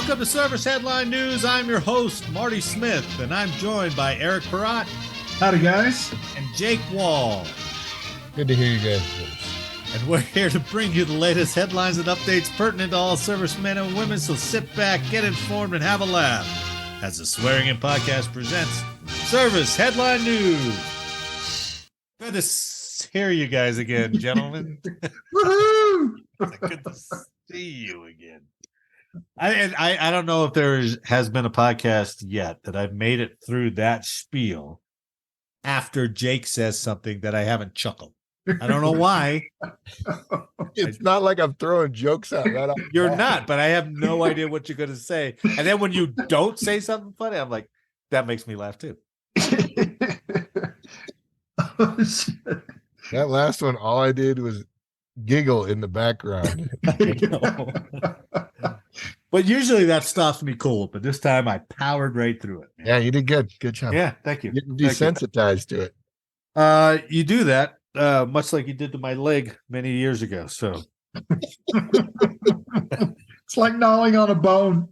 Welcome to Service Headline News. I'm your host, Marty Smith, and I'm joined by Eric Perrott. Howdy, guys. And Jake Wall. Good to hear you guys. And we're here to bring you the latest headlines and updates pertinent to all servicemen and women, so sit back, get informed, and have a laugh as the Swearing In Podcast presents Service Headline News. Good to hear you guys again, gentlemen. Woohoo! Good to see you again. I don't know if there has been a podcast yet that I've made it through that spiel after Jake says something that I haven't chuckled. I don't know why. It's not like I'm throwing jokes out. You're not, but I have no idea what you're going to say. And then when you don't say something funny, I'm like, that makes me laugh too. That last one, all I did was giggle in the background. But usually that stops me cold. But this time I powered right through it. Man. Yeah, you did good. Good job. Yeah, thank you. Getting desensitized to it. You do that much like you did to my leg many years ago. So It's like gnawing on a bone.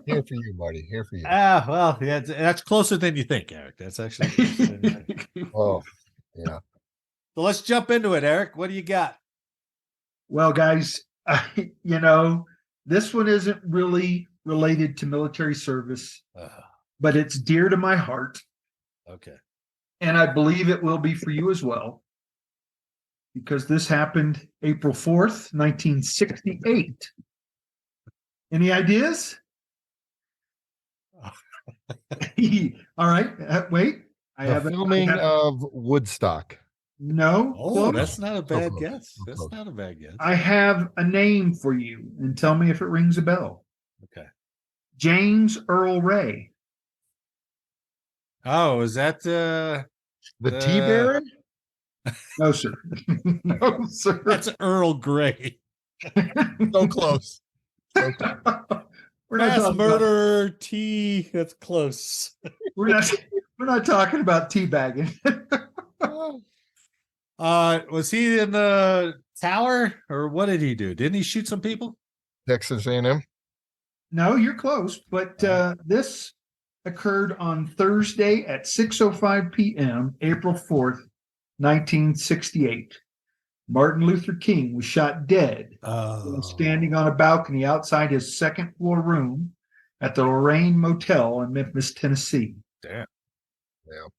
Here for you, Marty. Here for you. Well, yeah, that's closer than you think, Eric. That's actually closer than you think. Oh, yeah. So let's jump into it, Eric. What do you got? Well, guys, this one isn't really related to military service, but it's dear to my heart. Okay. And I believe it will be for you as well, because this happened April 4th, 1968. Any ideas? All right. Wait. The filming of Woodstock. No. Oh, that's not a bad guess. That's not a bad guess. I have a name for you, and tell me if it rings a bell. Okay. James Earl Ray. Oh, is that The Tea Baron? No, sir. No, sir. That's Earl Grey. So close. So close. We're not Mass talking murder, tea. That's close. we're not talking about teabagging. Was he in the tower, or what did he do? Didn't he shoot some people? Texas A&M. No, you're close, but this occurred on Thursday at 6:05 p.m., April 4th, 1968. Martin Luther King was shot dead while standing on a balcony outside his second-floor room at the Lorraine Motel in Memphis, Tennessee. Damn.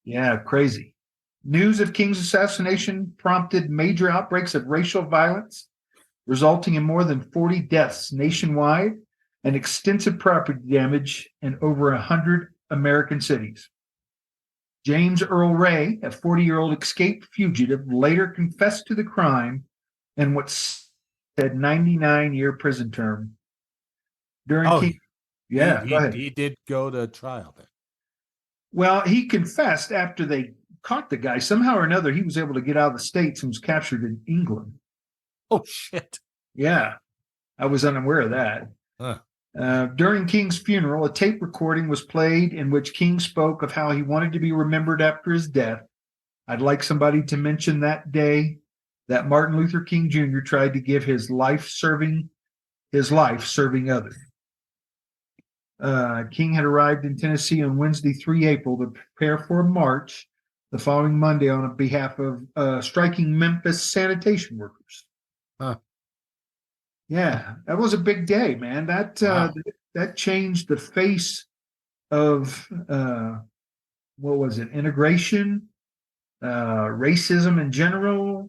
Yeah, crazy. News of King's assassination prompted major outbreaks of racial violence, resulting in more than 40 deaths nationwide and extensive property damage in over 100 American cities. James Earl Ray, a 40-year-old escaped fugitive, later confessed to the crime and what's said 99-year prison term. He did go to trial then. Well, he confessed after they caught the guy. Somehow or another, he was able to get out of the States and was captured in England. Oh, shit. Yeah, I was unaware of that. During King's funeral, a tape recording was played in which King spoke of how he wanted to be remembered after his death. I'd like somebody to mention that day that Martin Luther King Jr. tried to give his life serving others. King had arrived in Tennessee on Wednesday, 3 April, to prepare for a march the following Monday on behalf of striking Memphis sanitation workers. Yeah, that was a big day, man. That changed the face of what was it? Integration, racism in general.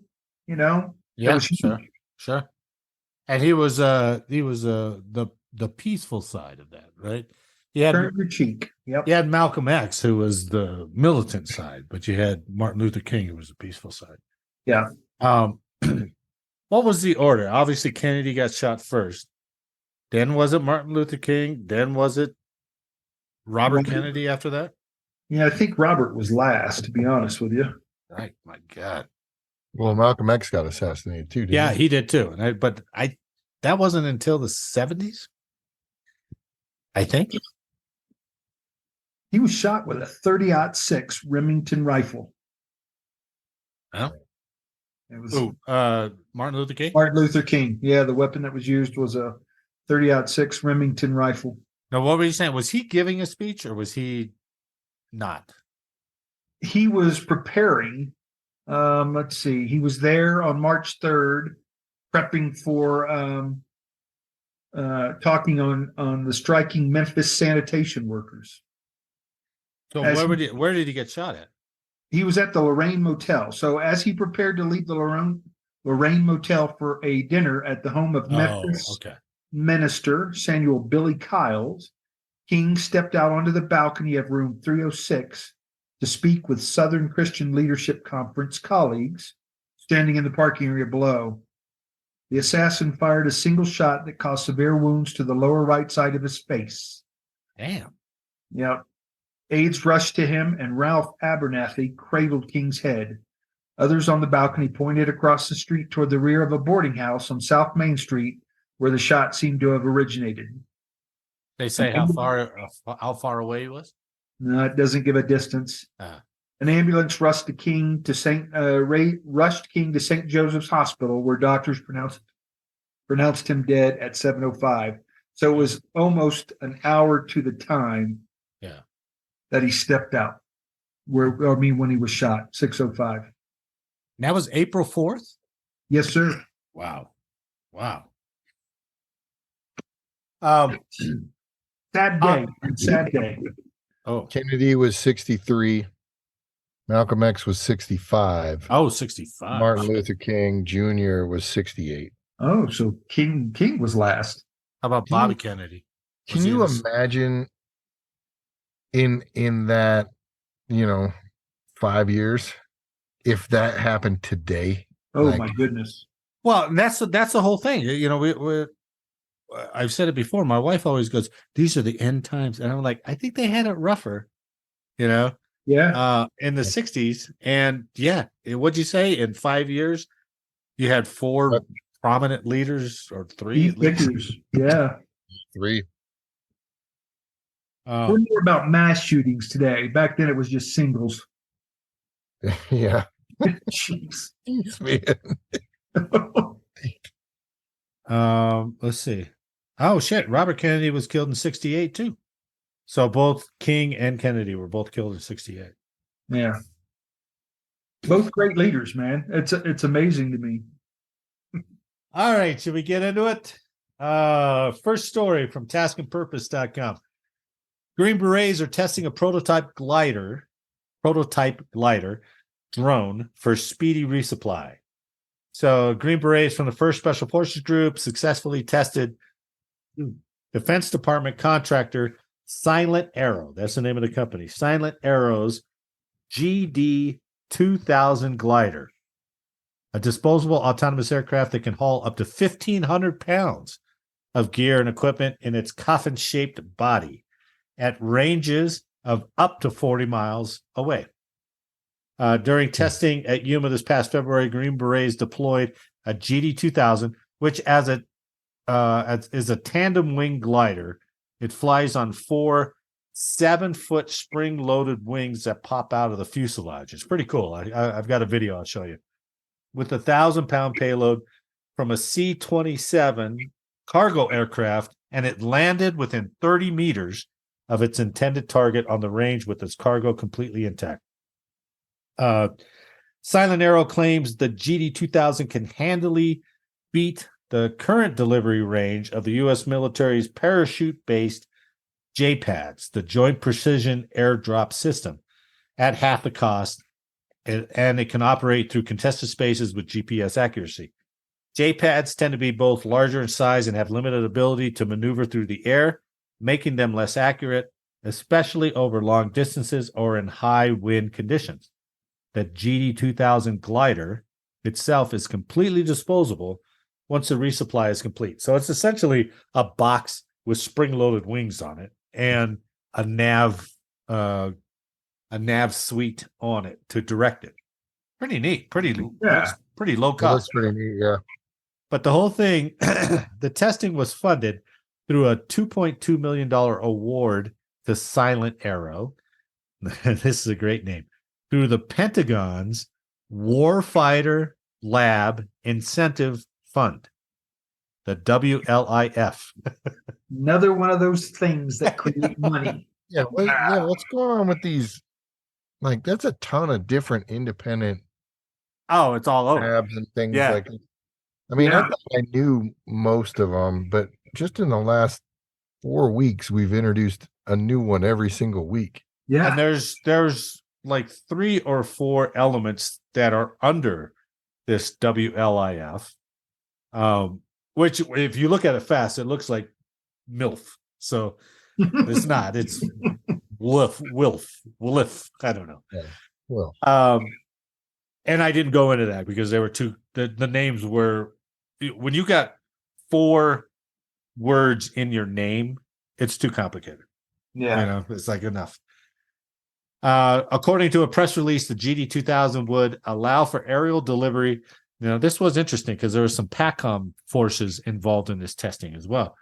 Yeah, sure. And he was the peaceful side of that, right? Turn your cheek. Yep. You had Malcolm X, who was the militant side, but you had Martin Luther King, who was the peaceful side. Yeah. What was the order? Obviously, Kennedy got shot first. Then was it Martin Luther King? Then was it Robert Kennedy after that? Yeah, I think Robert was last, to be honest with you. Right. My God. Well, Malcolm X got assassinated too, didn't he did too. But that wasn't until the 70s, I think. He was shot with a 30-06 Remington rifle. Oh. It was Martin Luther King? Martin Luther King. Yeah, the weapon that was used was a .30-06 Remington rifle. Now, what were you saying? Was he giving a speech or was he not? He was preparing. Let's see. He was there on March 3rd, prepping for talking on the striking Memphis sanitation workers. So where did he get shot at? He was at the Lorraine Motel. So as he prepared to leave the Lorraine Motel for a dinner at the home of Memphis minister Samuel Billy Kiles, King stepped out onto the balcony of room 306 to speak with Southern Christian Leadership Conference colleagues standing in the parking area below. The assassin fired a single shot that caused severe wounds to the lower right side of his face. Damn. Yep. Aides rushed to him, and Ralph Abernathy cradled King's head. Others on the balcony pointed across the street toward the rear of a boarding house on South Main Street, where the shot seemed to have originated. They say how far away he was? No, it doesn't give a distance. An ambulance rushed King to St. Joseph's Hospital, where doctors pronounced him dead at 7:05. So it was almost an hour to the time that he stepped out. When he was shot, 6:05. That was April 4th? Yes, sir. Wow. Sad day. Oh, Kennedy was 63. Malcolm X was 65. Oh, 65. Martin Luther King Jr. was 68. Oh, so King was last. How about Bobby Kennedy? Can you imagine in that, 5 years, if that happened today? Oh, my goodness. Well, that's the whole thing. I've said it before. My wife always goes, "These are the end times," and I'm like, I think they had it rougher, Yeah. In the '60s, and what'd you say? In 5 years, you had 4 prominent leaders, or 3 at least. Yeah, 3. We're more about mass shootings today. Back then, it was just singles. Yeah. Jeez. Man. Let's see. Oh shit! Robert Kennedy was killed in '68 too. So both King and Kennedy were both killed in '68. Yeah. Both great leaders, man. It's amazing to me. All right, should we get into it? First story from taskandpurpose.com. Green Berets are testing a prototype glider drone for speedy resupply. So Green Berets from the 1st Special Forces Group successfully tested Defense Department contractor Silent Arrow. That's the name of the company. Silent Arrow's GD-2000 glider, a disposable autonomous aircraft that can haul up to 1,500 pounds of gear and equipment in its coffin-shaped body at ranges of up to 40 miles away. During testing at Yuma this past February, Green Berets deployed a GD-2000, which is a tandem wing glider. It flies on 4 7-foot spring-loaded wings that pop out of the fuselage. It's pretty cool. I've got a video I'll show you. With a 1,000-pound payload from a C-27 cargo aircraft, and it landed within 30 meters of its intended target on the range with its cargo completely intact. Silent Arrow claims the GD-2000 can handily beat the current delivery range of the U.S. military's parachute-based JPADS, the Joint Precision Airdrop System, at half the cost, and it can operate through contested spaces with GPS accuracy. JPADS tend to be both larger in size and have limited ability to maneuver through the air, making them less accurate, especially over long distances or in high wind conditions. The GD-2000 glider itself is completely disposable once the resupply is complete. So it's essentially a box with spring-loaded wings on it and a nav suite on it to direct it. Pretty neat. Pretty low cost. That's pretty neat, yeah. But the whole thing, the testing was funded through a $2.2 million award to Silent Arrow. This is a great name. Through the Pentagon's Warfighter Lab Incentive Fund. The WLIF. Another one of those things that create money. What's going on with these? Like, that's a ton of different independent Oh, it's all over. tabs and things Yeah. like. I mean, I thought I knew most of them, but just in the last 4 weeks, we've introduced a new one every single week. Yeah. And there's like 3 or 4 elements that are under this WLIF. Which if you look at it fast, it looks like MILF. So it's not. It's WILF. I don't know. Yeah. Well, and I didn't go into that because there were two. The names were, when you got 4 words in your name, it's too complicated. Yeah. It's like enough. According to a press release, the GD2000 would allow for aerial delivery. This was interesting because there were some PACOM forces involved in this testing as well.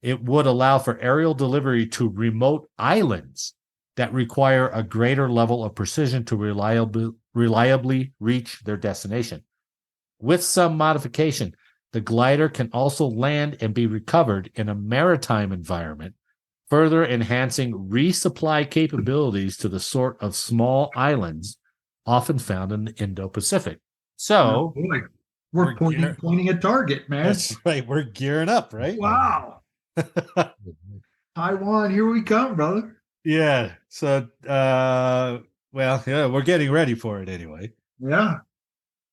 It would allow for aerial delivery to remote islands that require a greater level of precision to reliably reach their destination. With some modification, the glider can also land and be recovered in a maritime environment, further enhancing resupply capabilities to the sort of small islands often found in the Indo-Pacific. So we're pointing a target, man. That's right. We're gearing up, right? Wow. Taiwan, here we come, brother. Yeah. So, we're getting ready for it anyway. Yeah.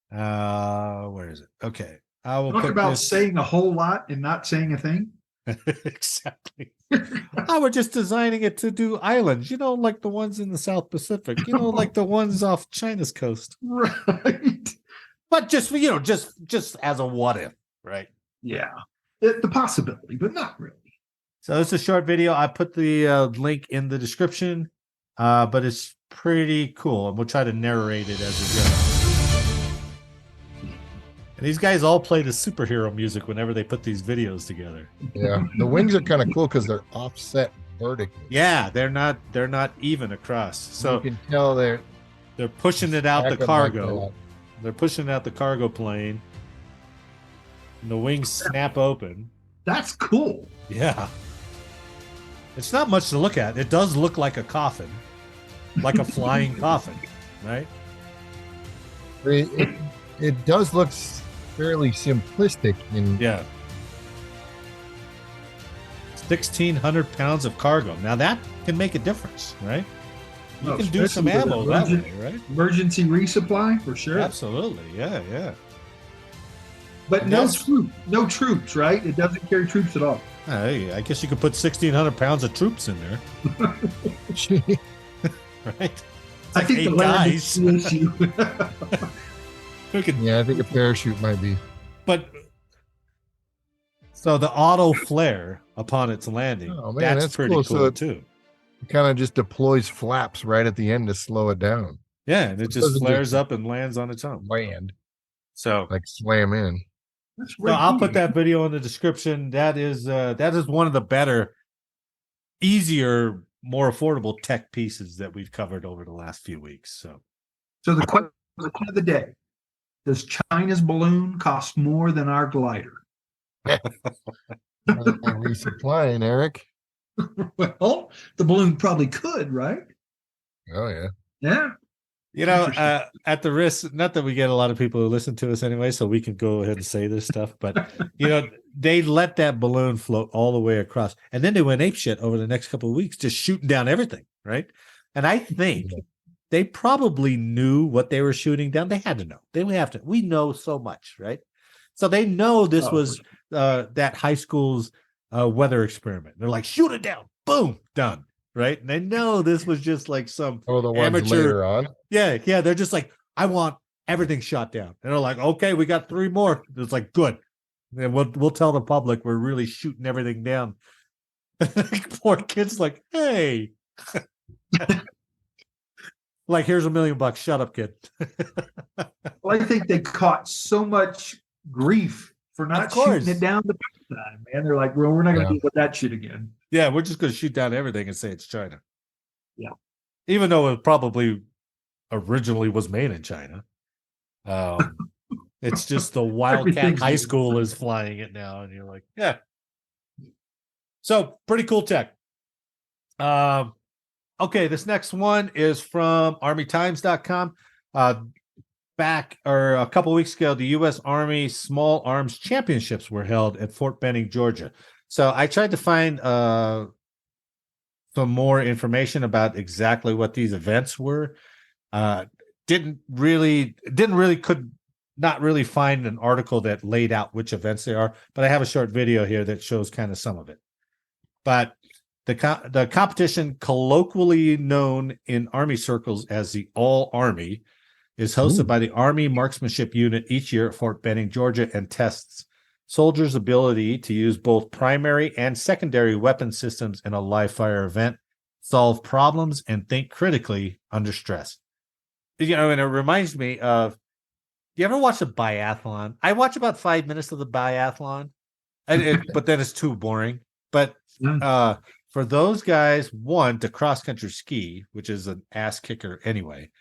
Where is it? Okay. I will talk about saying a whole lot and not saying a thing. Exactly. We're just designing it to do islands, like the ones in the South Pacific, like the ones off China's coast. Right. But just as a what if, right? Yeah. The possibility, but not really. So it's a short video. I put the link in the description, but it's pretty cool. And we'll try to narrate it as we go. And these guys all play the superhero music whenever they put these videos together. Yeah, the wings are kind of cool because they're offset vertically. Yeah, they're not even across. So you can tell they're pushing it out the cargo. Like they're pushing out the cargo plane. And the wings snap open. That's cool. Yeah. It's not much to look at. It does look like a coffin, like a flying coffin, right? It does look fairly simplistic. 1,600 pounds of cargo. Now that can make a difference, right? You can do some ammo that way, right? Emergency resupply for sure. Absolutely, yeah. But no troops, right? It doesn't carry troops at all. I guess you could put 1,600 pounds of troops in there, right? I think the land is the issue. Yeah, I think a parachute might be. But so the auto flare upon its landing, that's pretty cool too. It kind of just deploys flaps right at the end to slow it down. Yeah, and it just flares up and lands on its own. Land. So like slam in. So I'll put that video in the description. That is one of the better, easier, more affordable tech pieces that we've covered over the last few weeks. So the question of the day: does China's balloon cost more than our glider? Resupplying, Eric. Well, the balloon probably could, right? Oh yeah. Yeah. At the risk, not that we get a lot of people who listen to us anyway, so we can go ahead and say this stuff, but they let that balloon float all the way across, and then they went apeshit over the next couple of weeks, just shooting down everything, right? And I think they probably knew what they were shooting down. They had to know. They have to. We know so much, right? So they know this was that high school's weather experiment. They're like, shoot it down, boom, done. Right, and they know this was just like some the ones amateur. Later on. Yeah. They're just like, I want everything shot down, and they're like, okay, we got 3 more. It's like, good. And we'll tell the public we're really shooting everything down. Poor kid's like, hey, like here's $1 million. Shut up, kid. Well, I think they caught so much grief for not shooting it down the first time, man. They're like, well, we're not going to deal with that shit again. Yeah, we're just going to shoot down everything and say it's China. Yeah. Even though it probably originally was made in China. It's just the Wildcat Everything's High new. School is flying it now, and you're like, yeah. So pretty cool tech. Okay, this next one is from ArmyTimes.com. Back or a couple weeks ago, the U.S. Army Small Arms Championships were held at Fort Benning, Georgia. So I tried to find some more information about exactly what these events were. Could not really find an article that laid out which events they are, but I have a short video here that shows kind of some of it. But the competition, colloquially known in Army circles as the All Army, is hosted by the Army Marksmanship Unit each year at Fort Benning, Georgia, and tests soldiers' ability to use both primary and secondary weapon systems in a live fire event, solve problems, and think critically under stress. And it reminds me of, you ever watch a biathlon? I watch about 5 minutes of the biathlon, but then it's too boring. But for those guys, one, to cross-country ski, which is an ass kicker anyway,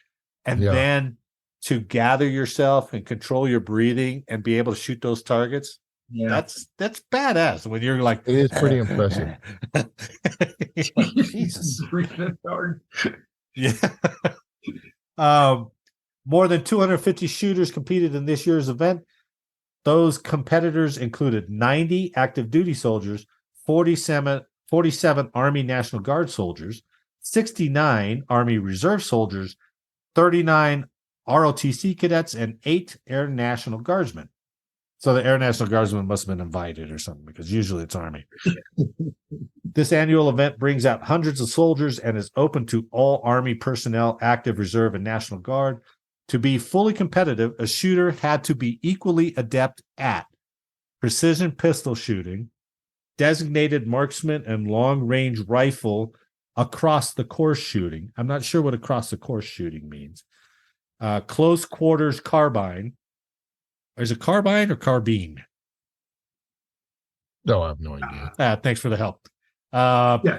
and then to gather yourself and control your breathing and be able to shoot those targets, that's badass. When you're like, it is pretty impressive. Jesus, breathing hard. Yeah. More than 250 shooters competed in this year's event. Those competitors included 90 active duty soldiers, 47 Army National Guard soldiers, 69 Army Reserve soldiers, 39 ROTC cadets, and 8 Air National Guardsmen. So the Air National Guardsmen must have been invited or something, because usually it's Army. This annual event brings out hundreds of soldiers and is open to all Army personnel, active reserve, and National Guard. To be fully competitive, a shooter had to be equally adept at precision pistol shooting, designated marksman, and long-range rifle across the course shooting. I'm not sure what across the course shooting means. Close quarters carbine. Is it carbine or carbine? No, I have no idea. Thanks for the help.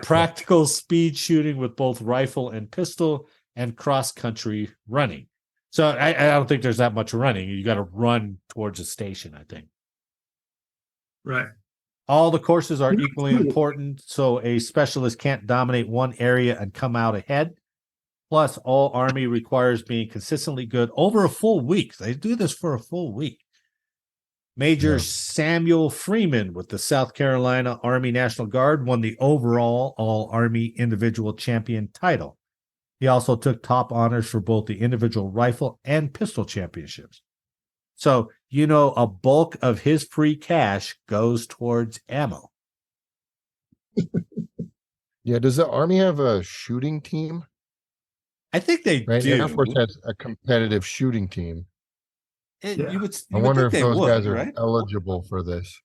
Practical speed shooting with both rifle and pistol, and cross-country running. So I don't think there's that much running. You got to run towards a station, I think. Right. All the courses are equally important, so a specialist can't dominate one area and come out ahead. Plus, all Army requires being consistently good over a full week. They do this for a full week. Major Samuel Freeman with the South Carolina Army National Guard won the overall All-Army Individual Champion title. He also took top honors for both the individual rifle and pistol championships. So, a bulk of his free cash goes towards ammo. Yeah, does the Army have a shooting team? I think they do. Air Force has a competitive shooting team. I wonder if those guys are eligible for this.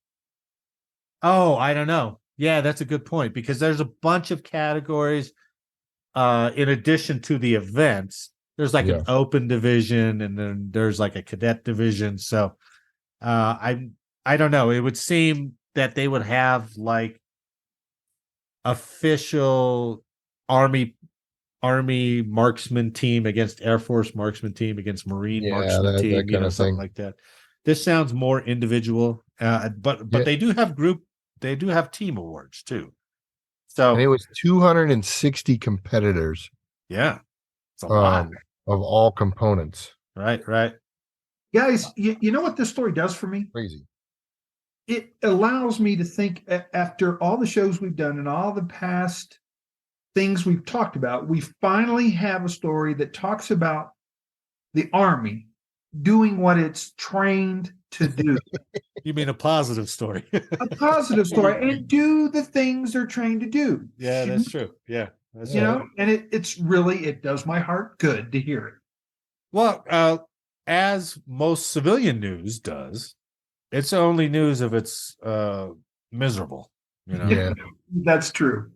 Oh, I don't know. Yeah, that's a good point, because there's a bunch of categories. In addition to the events, there's like an open division, and then there's like a cadet division. So I don't know. It would seem that they would have like official Army marksman team against Air Force marksman team against Marine marksman team, something like that. This sounds more individual, but they do have team awards too. So and it was 260 competitors. Yeah, it's a lot of all components. Right. Guys, you know what this story does for me? Crazy. It allows me to think, after all the shows we've done and all the past things we've talked about, we finally have a story that talks about the Army doing what it's trained to do. You mean a positive story? A positive story, and do the things they're trained to do. Yeah, that's true. Yeah, that's and it does my heart good to hear it. Well, as most civilian news does, it's only news if it's miserable. Yeah, that's true.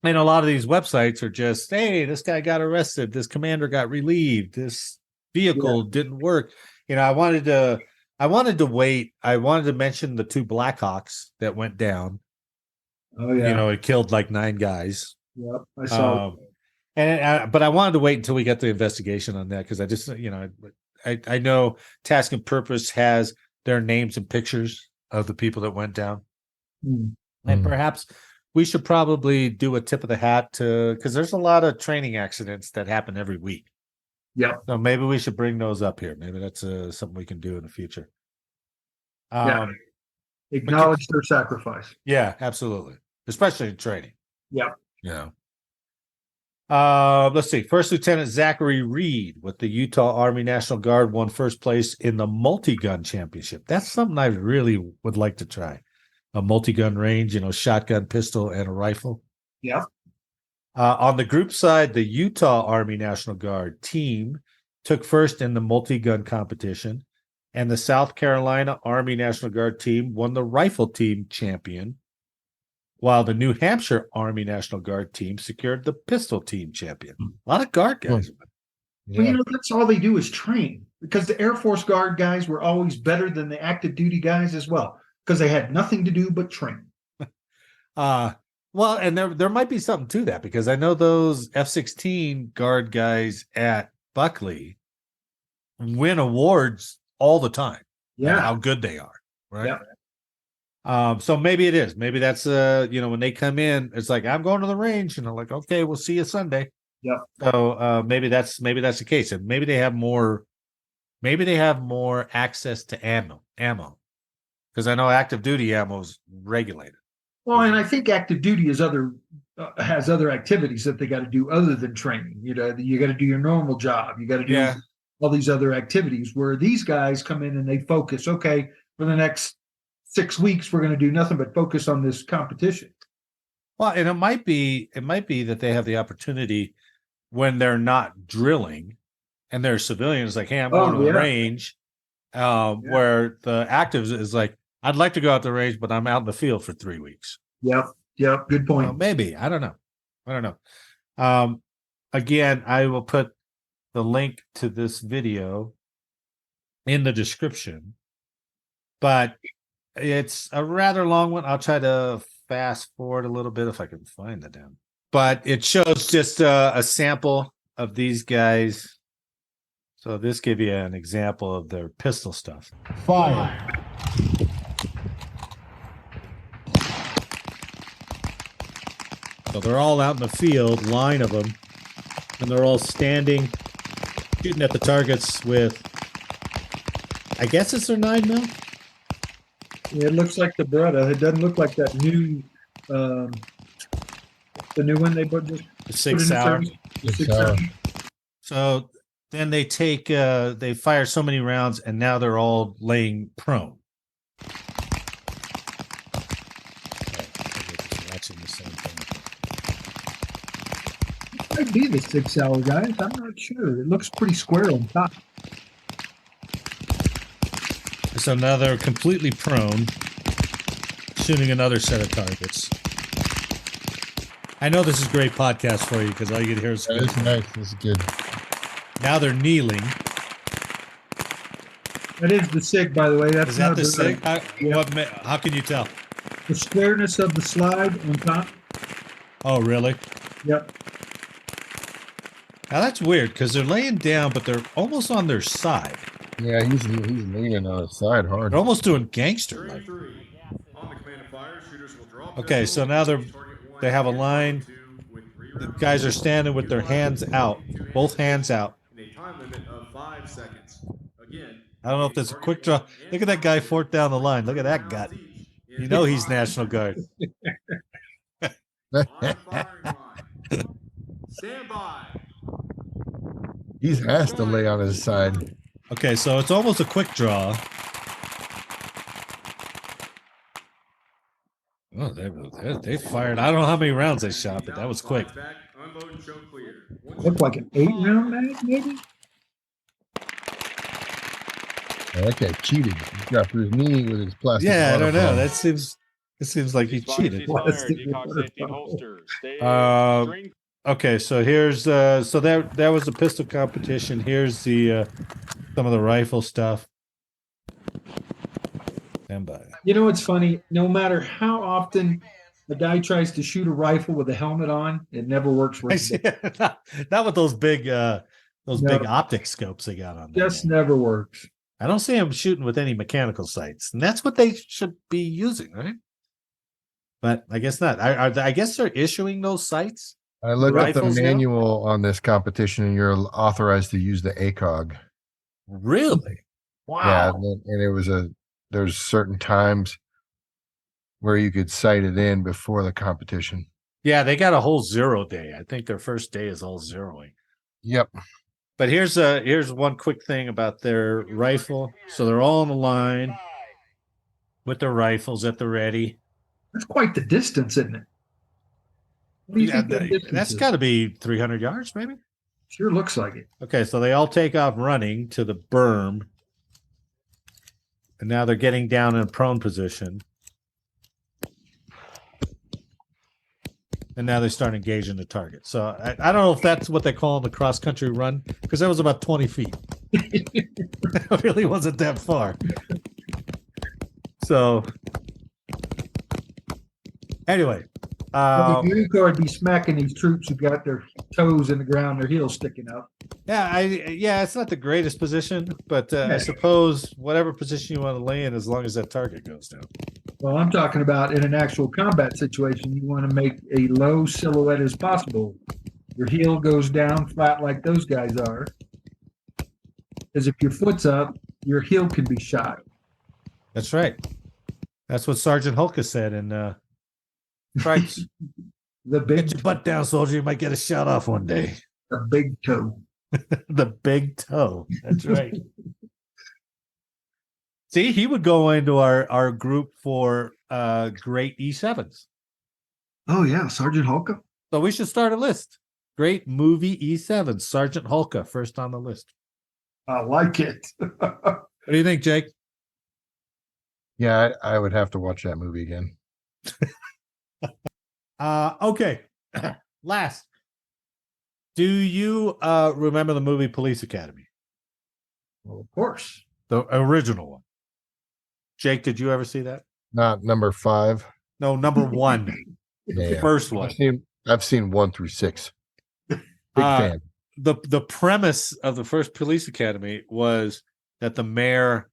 And a lot of these websites are just, hey, this guy got arrested, this commander got relieved, this vehicle didn't work. I wanted to wait. I wanted to mention the 2 Blackhawks that went down. Oh yeah. It killed like 9 guys. Yep, I saw. But I wanted to wait until we got the investigation on that, because I just, I know Task and Purpose has their names and pictures of the people that went down. And perhaps we should probably do a tip of the hat to, because there's a lot of training accidents that happen every week. Yeah. So maybe we should bring those up here. Maybe that's something we can do in the future. Acknowledge their sacrifice. Yeah, absolutely. Especially in training. Yeah. Yeah. Let's see. First Lieutenant Zachary Reed with the Utah Army National Guard won first place in the multi-gun championship. That's something I really would like to try. A multi-gun range, shotgun, pistol, and a rifle. Yeah. On the group side, the Utah Army National Guard team took first in the multi-gun competition, and the South Carolina Army National Guard team won the rifle team champion, while the New Hampshire Army National Guard team secured the pistol team champion. A lot of Guard guys. Well, that's all they do is train, because the Air Force Guard guys were always better than the active duty guys as well, because they had nothing to do but train. Well, and there might be something to that, because I know those F-16 Guard guys at Buckley win awards all the time. Yeah. How good they are. Right. Yeah. So maybe it is. Maybe that's when they come in, it's like, I'm going to the range, and I'm like, okay, we'll see you Sunday. Yeah. So maybe that's the case. And maybe they have more access to ammo. Because I know active duty ammo is regulated. Well, and I think active duty has other activities that they got to do other than training. You got to do your normal job. You got to do all these other activities, where these guys come in and they focus. Okay, for the next 6 weeks, we're going to do nothing but focus on this competition. Well, and it might be that they have the opportunity when they're not drilling and they're civilians, like, hey, I'm going to the range, where the actives is like, I'd like to go out the range, but I'm out in the field for 3 weeks. Yep. Good point. Maybe. I don't know. Again, I will put the link to this video in the description, but it's a rather long one. I'll try to fast forward a little bit if I can find it down. But it shows just a sample of these guys. So this gives you an example of their pistol stuff. Fire. So they're all out in the field, line of them, and they're all standing, shooting at the targets with, I guess it's their 9mm. Yeah, it looks like the Beretta. It doesn't look like that new, the new one they put just The 6 Sauer. So then they they fire so many rounds, and now they're all laying prone. Watching the same thing. Might be the 6 Sauer guys. I'm not sure. It looks pretty square on top. So now they're completely prone, shooting another set of targets. I know this is great podcast for you, because all you can hear is It's nice. It's good. now they're kneeling. That is the SIG, by the way. That's Is that not the Beretta. SIG? How can you tell? The squareness of the slide on top. Oh, really? Yep. Now that's weird, because they're laying down, but they're almost on their side. Yeah, he's leaning on his side hard. They're almost doing gangster like. Okay, so now they have a line. The guys are standing with their hands out, both hands out. I don't know if that's a quick draw. Look at that guy fourth down the line. Look at that gut. You know he's National Guard. Stand by. He has to lay on his side. Okay, so it's almost a quick draw. Oh, they fired. I don't know how many rounds they shot, but that was quick. Looked like an 8-round mag, maybe? Oh, that guy cheated. He got through his knee with his plastic. Yeah, I don't know. waterfall. It seems like he cheated. Plastic Okay, so here's so that was the pistol competition. Here's the some of the rifle stuff. Stand by. You know what's funny? No matter how often a guy tries to shoot a rifle with a helmet on, it never works right. Not with those big Those No. big optic scopes they got on there. Just never works. I don't see them shooting with any mechanical sights, and that's what they should be using, right? But I guess not. I guess they're issuing those sights. I looked at the Rifles now? manual on this competition, and you're authorized to use the ACOG. Really? Yeah, Wow. and it was there's certain times where you could sight it in before the competition. Yeah, they got a whole 0 day. I think their first day is all zeroing. Yep. But here's one quick thing about their rifle. So they're all on the line with their rifles at the ready. That's quite the distance, isn't it? What do you think that distance That's is? got to be 300 yards, maybe. Sure looks like it. Okay, so they all take off running to the berm, and now they're getting down in a prone position. And now they start engaging the target. So I don't know if that's what they call in the cross-country run, because that was about 20 feet. It really wasn't that far. So anyway. The Green Card be smacking these troops who got their toes in the ground, their heels sticking up. Yeah, it's not the greatest position, but I suppose whatever position you want to lay in, as long as that target goes down. Well, I'm talking about in an actual combat situation, you want to make a low silhouette as possible. Your heel goes down flat like those guys are. Because if your foot's up, your heel can be shot. That's right. That's what Sergeant Hulka said in Stripes. The Get big, your butt down, soldier. You might get a shot off one day. the big toe. The big toe. That's right. See, he would go into our group for great E7s. Oh yeah, Sergeant Hulka. So we should start a list. Great movie E7s. Sergeant Hulka, first on the list. I like it. What do you think, Jake? Yeah, I would have to watch that movie again. Okay. Last. Do you remember the movie Police Academy? Well, of course. The original one. Jake, did you ever see that? Not number 5. No, number 1. Yeah. First one. I've seen 1 through 6. Big fan. The premise of the first Police Academy was that the mayor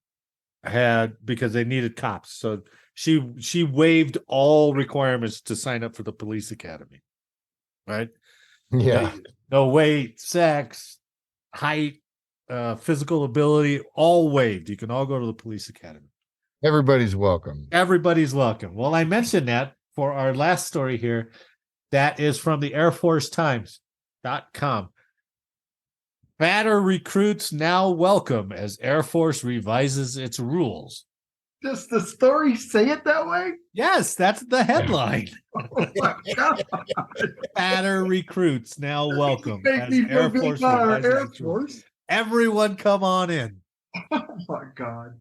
had, because they needed cops, so she waived all requirements to sign up for the Police Academy. Right? Yeah. No weight, sex, height, physical ability, all waived. You can all go to the Police Academy. Everybody's welcome. Everybody's welcome. Well, I mentioned that for our last story here. That is from the AirForceTimes.com. Fatter recruits now welcome as Air Force revises its rules. Does the story say it that way? Yes, that's the headline. Oh my God. Fatter recruits now welcome Make as me Air feel Force good about our revises Air its rules. Force. Everyone come on in. Oh my God.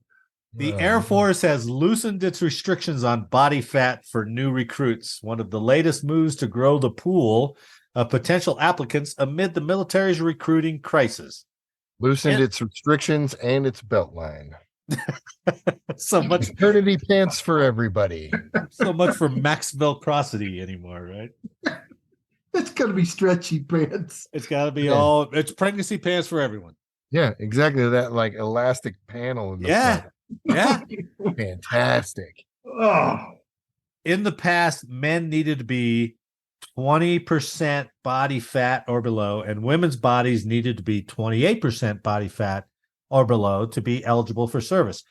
The Air Force has loosened its restrictions on body fat for new recruits, one of the latest moves to grow the pool of potential applicants amid the military's recruiting crisis. Loosened its restrictions and its belt line. So much Maternity pants for everybody. so much for max velocity anymore, right? It's going to be stretchy pants. It's got to be Yeah. it's pregnancy pants for everyone. Yeah, exactly. That like elastic panel in the Yeah. Yeah. front. Fantastic. Oh, In the past, men needed to be 20% body fat or below, and women's bodies needed to be 28% body fat or below to be eligible for service.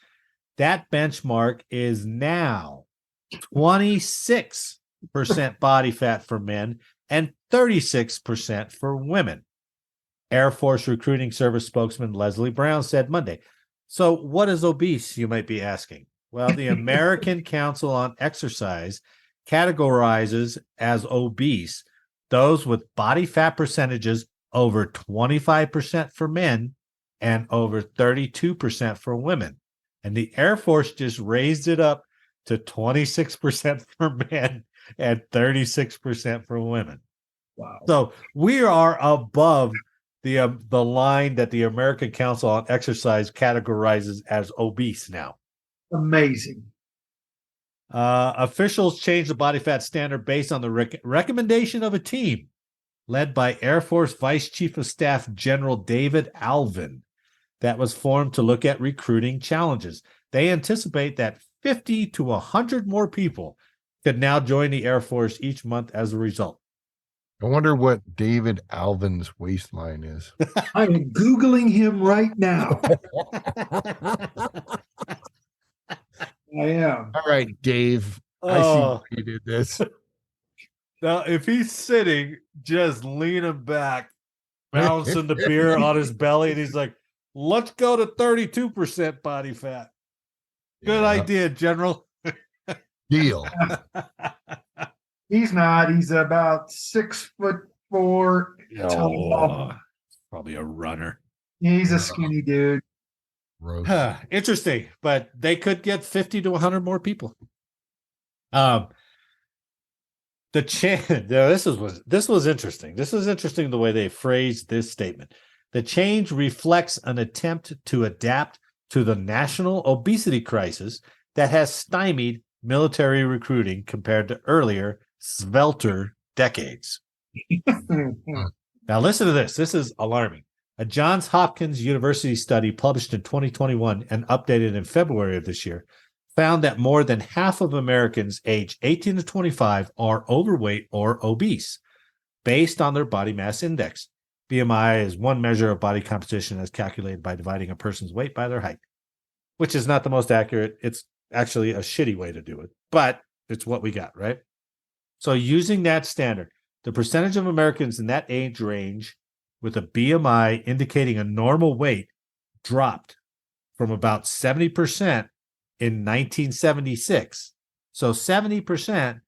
That benchmark is now 26% body fat for men and 36% for women. Air Force Recruiting Service spokesman Leslie Brown said Monday. So what is obese, you might be asking? Well, the American Council on Exercise categorizes as obese those with body fat percentages over 25% for men and over 32% for women. And the Air Force just raised it up to 26% for men and 36% for women. wow. So we are above the line that the American Council on Exercise categorizes as obese now. Amazing. Officials changed the body fat standard based on the recommendation of a team led by Air Force Vice Chief of Staff General David Alvin, that was formed to look at recruiting challenges. They anticipate that 50 to 100 more people could now join the Air Force each month as a result. I wonder what David Alvin's waistline is. I am Googling him right now. I am. All right, Dave. I see why you did this. Now, if he's sitting, just leaning back, bouncing the beer on his belly, and he's like, let's go to 32% body fat. Good idea, General. Deal. He's not. He's about 6'4" tall. Probably a runner. He's a skinny dude. Interesting, but they could get 50 to 100 more people. This was interesting. This was interesting the way they phrased this statement. The change reflects an attempt to adapt to the national obesity crisis that has stymied military recruiting compared to earlier, svelter decades. Now, listen to this. This is alarming. A Johns Hopkins University study published in 2021 and updated in February of this year found that more than half of Americans aged 18 to 25 are overweight or obese based on their body mass index. BMI is one measure of body composition as calculated by dividing a person's weight by their height, which is not the most accurate. It's actually a shitty way to do it, but it's what we got, right? So using that standard, the percentage of Americans in that age range with a BMI indicating a normal weight dropped from about 70% in 1976. So 70%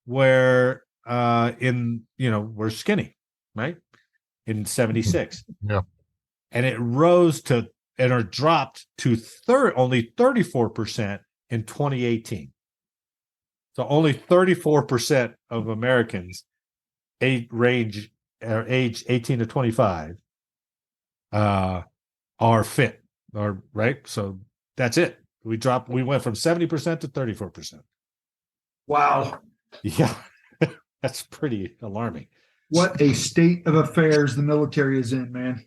were were skinny, right? In 76. Yeah. And it dropped to only 34% in 2018. So only 34% of Americans age 18 to 25 are fit, right? So that's it. We went from 70% to 34%. Wow. Yeah. That's pretty alarming. What a state of affairs the military is in, man.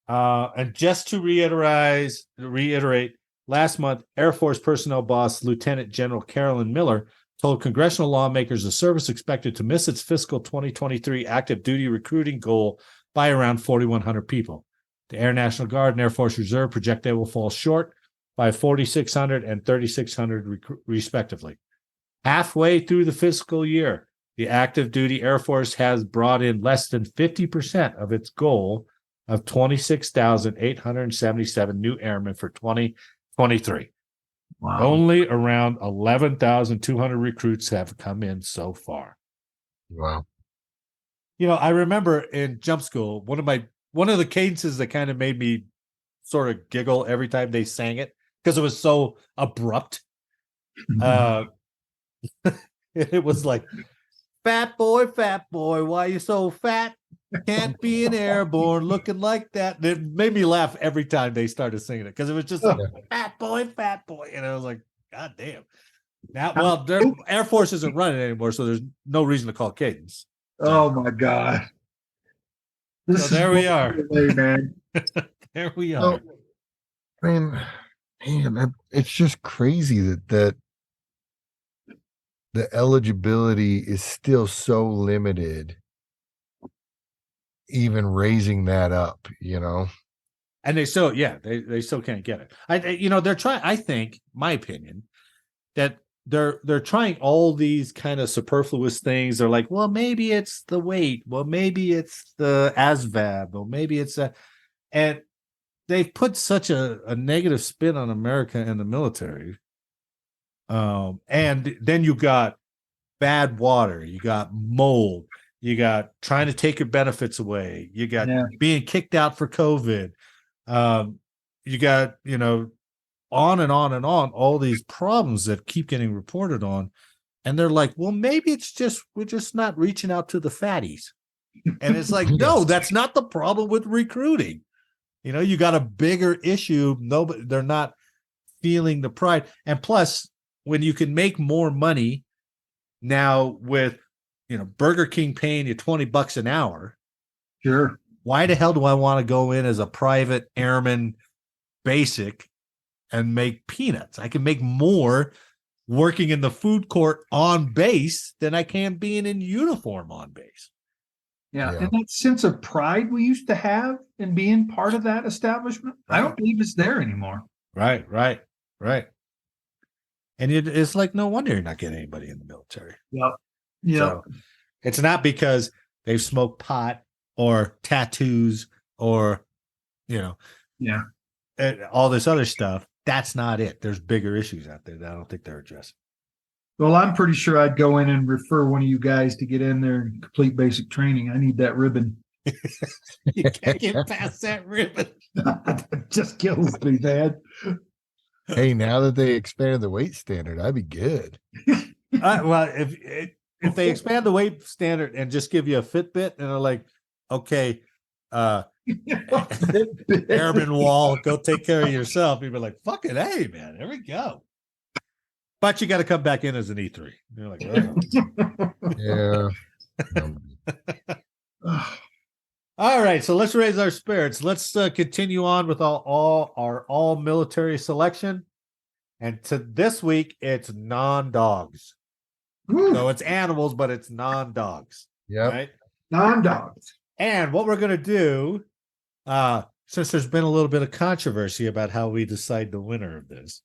And just to reiterate, last month, Air Force personnel boss Lieutenant General Carolyn Miller told congressional lawmakers the service expected to miss its fiscal 2023 active duty recruiting goal by around 4,100 people. The Air National Guard and Air Force Reserve project they will fall short by 4,600 and 3,600 respectively. Halfway through the fiscal year, the active duty Air Force has brought in less than 50% of its goal of 26,877 new airmen for 2023. Wow. Only around 11,200 recruits have come in so far. Wow. I remember in jump school, one of the cadences that kind of made me sort of giggle every time they sang it because it was so abrupt. It was like, fat boy, why you so fat? Can't be an airborne looking like that. It made me laugh every time they started singing it because it was just like, fat boy. And I was like, God damn. Now, their Air Force isn't running anymore, so there's no reason to call cadence. Oh my God. So there we are. Man. There we are. Man, it's just crazy that the eligibility is still so limited, even raising that up, and they still can't get it. They're trying, I think, my opinion, that they're trying all these kind of superfluous things. They're like, well, maybe it's the weight, well, maybe it's the ASVAB, or maybe it's and they've put such a negative spin on America and the military. And then you got bad water, you got mold, you got trying to take your benefits away, you got being kicked out for COVID, you got, on and on and on, all these problems that keep getting reported on. And they're like, well, maybe we're just not reaching out to the fatties. And it's like, no, that's not the problem with recruiting. You got a bigger issue. They're not feeling the pride. And plus, when you can make more money now with, Burger King paying you $20 an hour. Sure. Why the hell do I want to go in as a private airman basic and make peanuts? I can make more working in the food court on base than I can being in uniform on base. Yeah. And that sense of pride we used to have in being part of that establishment, right. I don't believe it's there anymore. Right. And it's like, no wonder you're not getting anybody in the military. Yep. So it's not because they've smoked pot or tattoos or, all this other stuff. That's not it. There's bigger issues out there that I don't think they're addressing. Well, I'm pretty sure I'd go in and refer one of you guys to get in there and complete basic training. I need that ribbon. You can't get past that ribbon. It just kills me, man. Hey, now that they expanded the weight standard, I'd be good. Well, if they expand the weight standard and just give you a Fitbit and they're like, okay, airman wall, go take care of yourself. You'd be like, fucking hey, man, there we go. But you got to come back in as an E3. You're like, oh. Yeah. All right, so let's raise our spirits. Let's continue on with our all military selection. And to this week, it's non-dogs. So it's animals, but it's non-dogs. Yeah, right? Non-dogs. And what we're going to do, since there's been a little bit of controversy about how we decide the winner of this,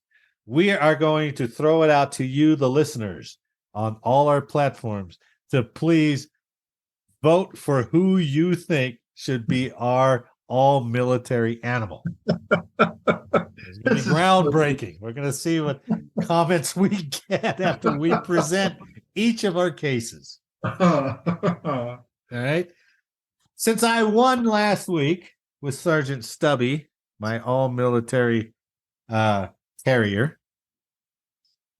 we are going to throw it out to you, the listeners, on all our platforms to please vote for who you think should be our all-military animal. It's going to be groundbreaking. We're going to see what comments we get after we present each of our cases. All right. Since I won last week with Sergeant Stubby, my all-military terrier,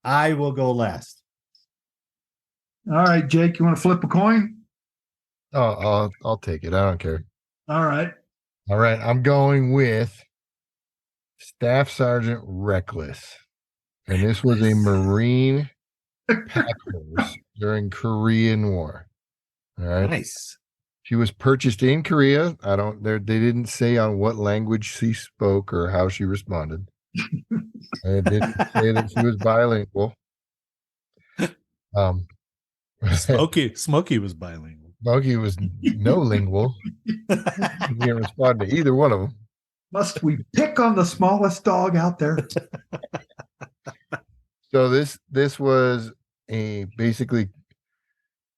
I will go last. All right, Jake, you want to flip a coin? Oh, I'll take it. I don't care. All right. I'm going with Staff Sergeant Reckless. And this was a Marine pack horse during Korean War. All right. Nice. She was purchased in Korea. They didn't say on what language she spoke or how she responded. It didn't say that she was bilingual. Smokey was bilingual. Smokey was no lingual. He didn't respond to either one of them. Must we pick on the smallest dog out there? So this was basically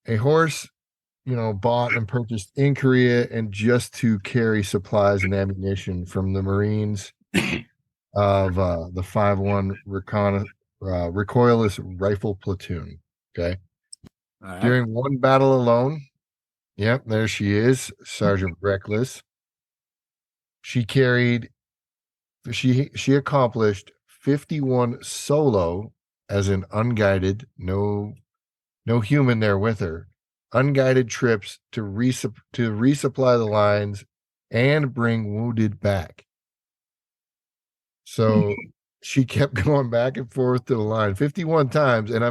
a horse, bought and purchased in Korea and just to carry supplies and ammunition from the Marines of the 5-1 recoilless rifle platoon. Okay. Right. During one battle alone, yep, there she is, Sergeant Reckless. She accomplished 51 solo, as in unguided, no human there with her, unguided trips to resupply the lines and bring wounded back. So she kept going back and forth to the line 51 times, and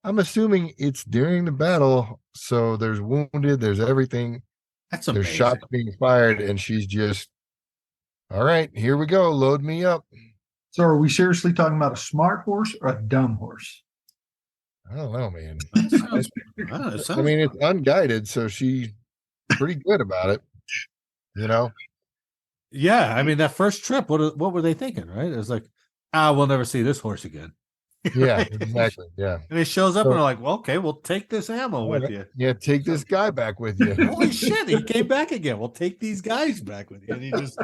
I'm assuming it's during the battle, so there's wounded, there's everything. That's amazing. There's shots being fired, and she's just, all right, here we go, load me up. So are we seriously talking about a smart horse or a dumb horse? I don't know, man. I mean, it's unguided, so she's pretty good about it, Yeah, I mean, that first trip, what were they thinking, right? It was like, we'll never see this horse again. Yeah, exactly. Yeah. And he shows up and they're like, well, okay, we'll take this ammo with you. Yeah, take this guy back with you. Holy shit, he came back again. We'll take these guys back with you. And he just,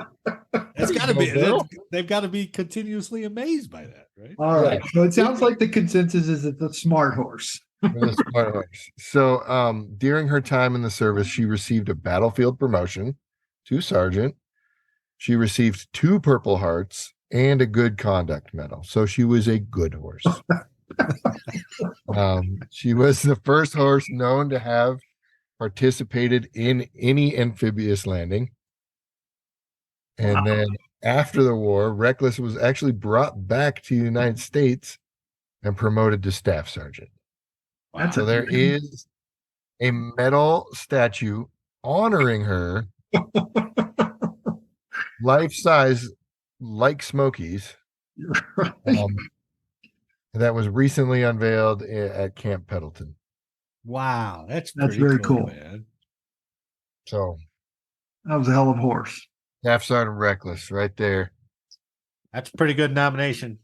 they've got to be continuously amazed by that, right? All right. So it sounds like the consensus is it's a smart horse. So during her time in the service, she received a battlefield promotion to sergeant. She received 2 Purple Hearts and a good conduct medal. So she was a good horse. She was the first horse known to have participated in any amphibious landing. And then after the war, Reckless was actually brought back to the United States and promoted to staff sergeant. Wow. So there is a metal statue honoring her, life size, like Smokies, Right. that was recently unveiled at Camp Pendleton. Wow, that's very cool. man. So That was a hell of a horse. Staff Sergeant Reckless right there. That's a pretty good nomination.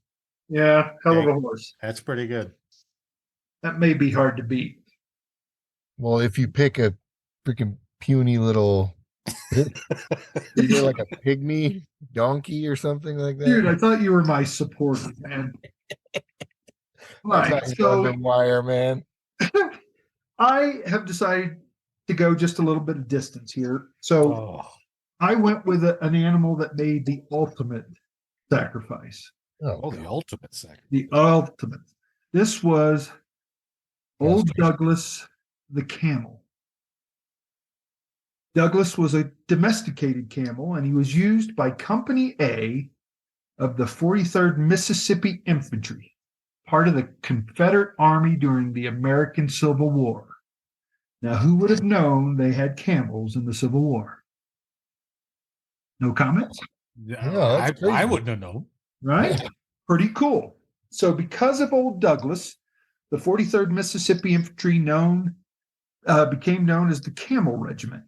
Yeah, hell of a horse. That's pretty good. That may be hard to beat. Well, if you pick a freaking puny little, you're like a pygmy donkey or something like that. Dude, I thought you were my supporter, man. Right, so wire, man. I have decided to go just a little bit of distance here. So I went with an animal that made the ultimate sacrifice. Oh, the ultimate sacrifice. The ultimate. This was Old Douglas the camel. Douglas was a domesticated camel, and he was used by Company A of the 43rd Mississippi Infantry, part of the Confederate Army during the American Civil War. Now, who would have known they had camels in the Civil War? No comments? Yeah, I wouldn't have known. Right? Pretty cool. So because of Old Douglas, the 43rd Mississippi Infantry became known as the Camel Regiment.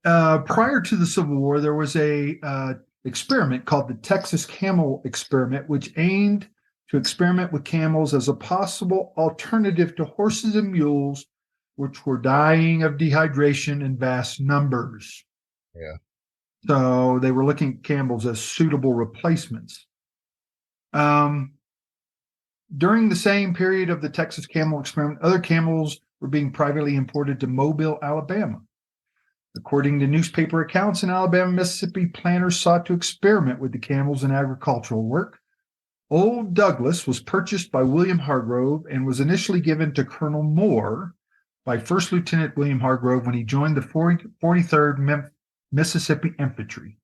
Prior to the Civil War, there was a experiment called the Texas Camel Experiment, which aimed to experiment with camels as a possible alternative to horses and mules, which were dying of dehydration in vast numbers. Yeah. So they were looking at camels as suitable replacements. During the same period of the Texas Camel Experiment, other camels were being privately imported to Mobile, Alabama. According to newspaper accounts in Alabama, Mississippi, planters sought to experiment with the camels in agricultural work. Old Douglas was purchased by William Hargrove and was initially given to Colonel Moore by First Lieutenant William Hargrove when he joined the 43rd Mississippi Infantry.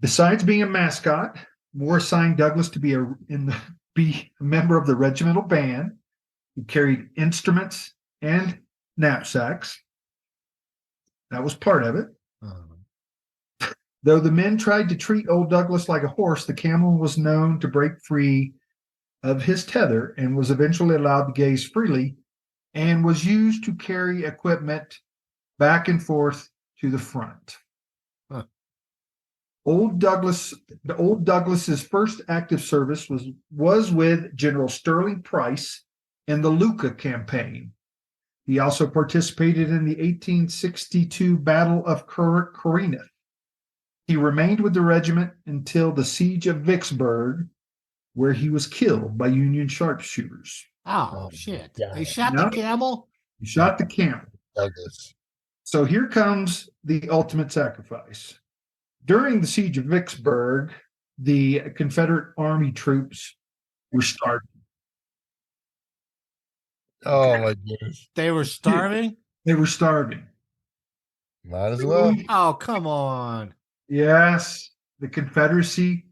Besides being a mascot, Moore assigned Douglas to be a member of the regimental band, who carried instruments and knapsacks. That was part of it. Though the men tried to treat Old Douglas like a horse, the camel was known to break free of his tether and was eventually allowed to gaze freely and was used to carry equipment back and forth to the front. Old Douglas's first active service was with General Sterling Price in the Luka campaign. He also participated in the 1862 Battle of Corinth. He remained with the regiment until the siege of Vicksburg, where he was killed by Union sharpshooters. Oh, shit. They shot the camel? He shot the camel. Douglas. So here comes the ultimate sacrifice. During the siege of Vicksburg, the Confederate Army troops were starving. Oh, my goodness. They were starving? They were starving. Might as well. Oh, come on. Yes, the Confederacy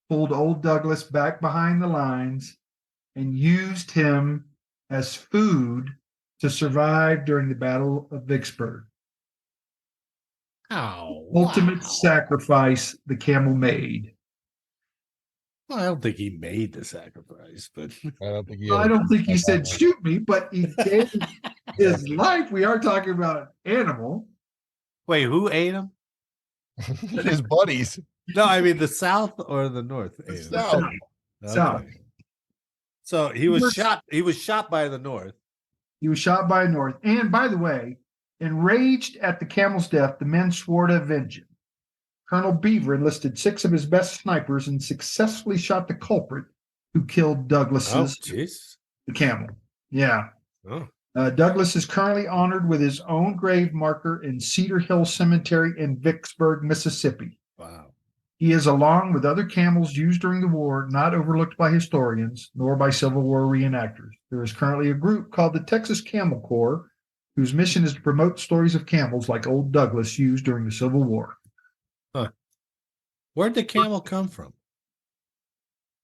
pulled Old Douglas back behind the lines and used him as food to survive during the Battle of Vicksburg. Oh, ultimate sacrifice the camel made. Well, I don't think he made the sacrifice, but I don't think he said shoot me, but he gave his life. We are talking about an animal. Wait, who ate him? His buddies. No, I mean the South or the North. The South. Okay. South. So he was shot. He was shot by the North. He was shot by the North. And by the way, enraged at the camel's death, the men swore to avenge him. Colonel Beaver enlisted 6 of his best snipers and successfully shot the culprit who killed Douglas's the camel. Yeah. Oh. Douglas is currently honored with his own grave marker in Cedar Hill Cemetery in Vicksburg, Mississippi. Wow. He is, along with other camels used during the war, not overlooked by historians nor by Civil War reenactors. There is currently a group called the Texas Camel Corps, whose mission is to promote stories of camels like Old Douglas used during the Civil War. Huh. Where'd the camel come from?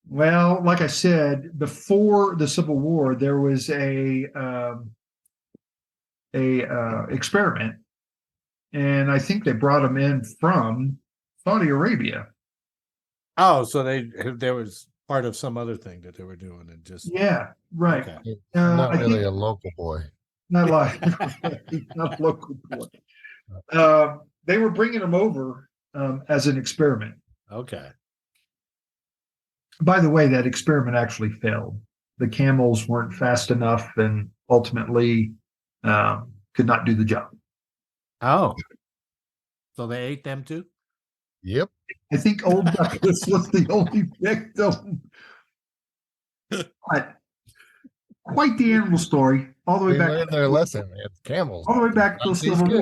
Well, like I said, before the Civil War, there was a experiment, and I think they brought them in from Saudi Arabia. Oh, so there was part of some other thing that they were doing, and just Yeah, right. okay. Not I really think a local boy. not like not local. They were bringing them over as an experiment. Okay. By the way, that experiment actually failed. The camels weren't fast enough, and ultimately could not do the job. Oh, so they ate them too? Yep. I think Old Douglas was the only victim. But quite the animal story, all the way They back. learned their lesson. It's camels. All the way back to the Not taste Civil good.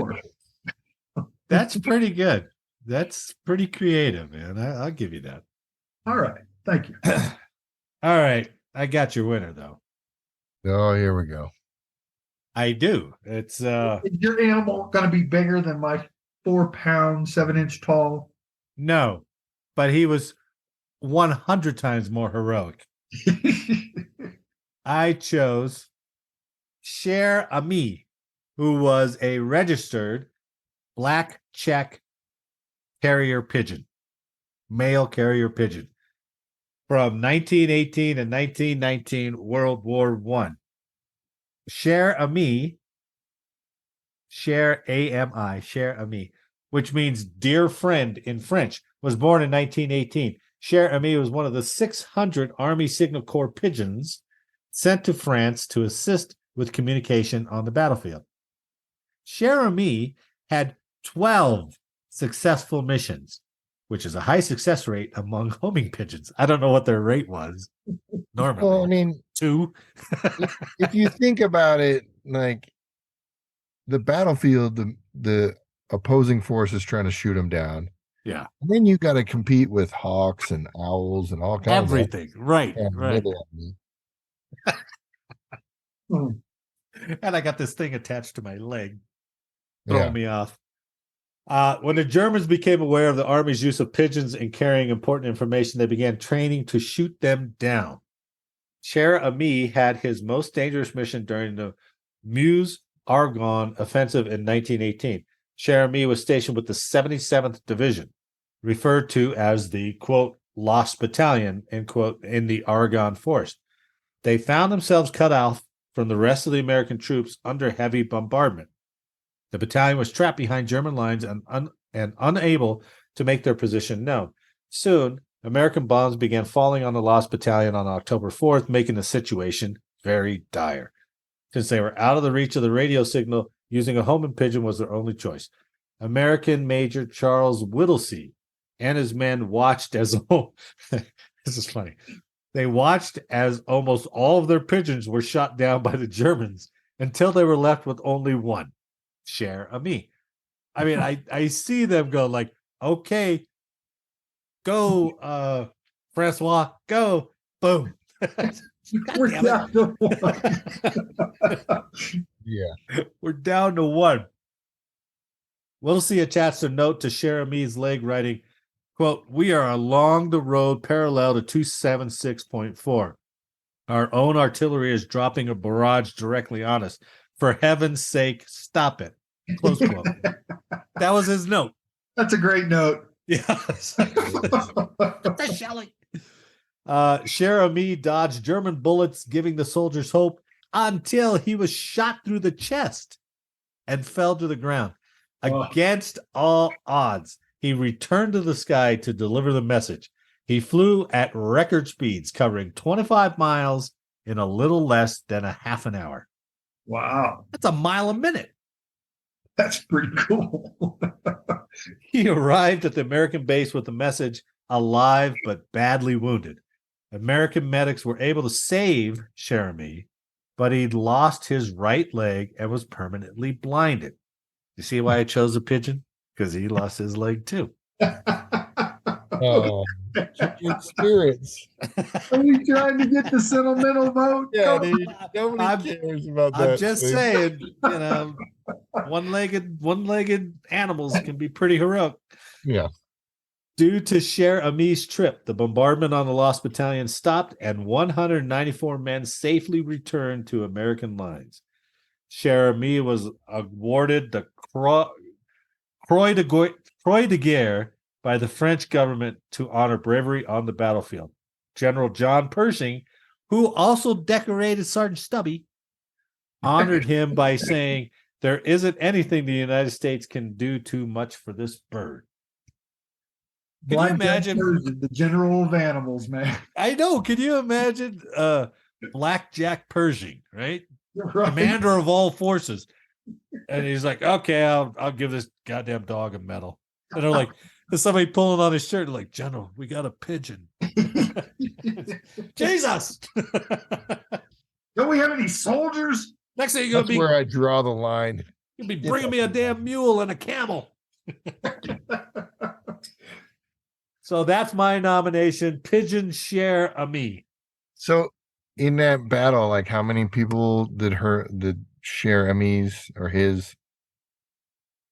War. That's pretty good. That's pretty creative, man. I'll give you that. All right, thank you. All right. I got your winner, though. Oh, here we go. I do. It's Is your animal going to be bigger than my 4-pound, 7-inch tall? no, but he was 100 times more heroic. I chose Cher Ami, who was a registered black check carrier pigeon, male carrier pigeon from 1918 and 1919 World War I. Cher Ami, Cher A-M-I, Cher Ami, which means dear friend in French, was born in 1918. Cher Ami was one of the 600 Army Signal Corps pigeons sent to France to assist with communication on the battlefield. Cher Ami had 12 successful missions, which is a high success rate among homing pigeons. I don't know what their rate was normally. Well, I mean, 2. if you think about it, like the battlefield, the opposing force is trying to shoot them down. Yeah. And then you got to compete with hawks and owls and all kinds Everything. Right. of Right. Hmm. And I got this thing attached to my leg, throwing Yeah. me off. When the Germans became aware of the Army's use of pigeons in carrying important information, they began training to shoot them down. Cher Ami had his most dangerous mission during the Meuse-Argonne offensive in 1918. Cher Ami was stationed with the 77th Division, referred to as the, quote, lost battalion, end quote, in the Argonne Forest. They found themselves cut off from the rest of the American troops under heavy bombardment. The battalion was trapped behind German lines and unable to make their position known. Soon, American bombs began falling on the lost battalion on October 4th, making the situation very dire. Since they were out of the reach of the radio signal, using a homing pigeon was their only choice. American Major Charles Whittlesey and his men watched as this is funny. They watched as almost all of their pigeons were shot down by the Germans until they were left with only one, Cher Ami. I mean, I see them go like, okay, go, Francois, go, boom. We're down to one. Yeah. We're down to one. Whittlesey attached a note to Cher Ami's leg writing, quote, we are along the road parallel to 276.4. Our own artillery is dropping a barrage directly on us. For heaven's sake, stop it. Close quote. That was his note. That's a great note. Yeah. The shelling. Cher Ami dodged German bullets, giving the soldiers hope until he was shot through the chest and fell to the ground. Against all odds, he returned to the sky to deliver the message. He flew at record speeds, covering 25 miles in a little less than a half an hour. Wow. That's a mile a minute. That's pretty cool. He arrived at the American base with the message, alive but badly wounded. American medics were able to save Cher Ami, but he'd lost his right leg and was permanently blinded. You see why I chose a pigeon? Because he lost his leg too. Oh, good spirits. Are we trying to get the sentimental vote? Yeah, Go- dude, nobody cares about that. I'm just thing. saying, you know, one-legged animals can be pretty heroic. Yeah. Due to Sher Ami's trip, the bombardment on the Lost Battalion stopped and 194 men safely returned to American lines. Sher Ami was awarded the Croix de Guerre by the French government to honor bravery on the battlefield. General John Pershing, who also decorated Sergeant Stubby, honored him by saying, "There isn't anything the United States can do too much for this bird." Can you imagine the general of animals, man? I know. Can you imagine Black Jack Pershing, right? Commander of all forces. And he's like, okay, I'll give this goddamn dog a medal. And they're like, there's somebody pulling on his shirt, like, General, we got a pigeon. Jesus. Don't we have any soldiers? Next thing you're That's where I draw the line. You'll be bringing me a damn mule and a camel. So that's my nomination, Pigeon Sher Ami. So in that battle, like how many people did Sher Ami's or his?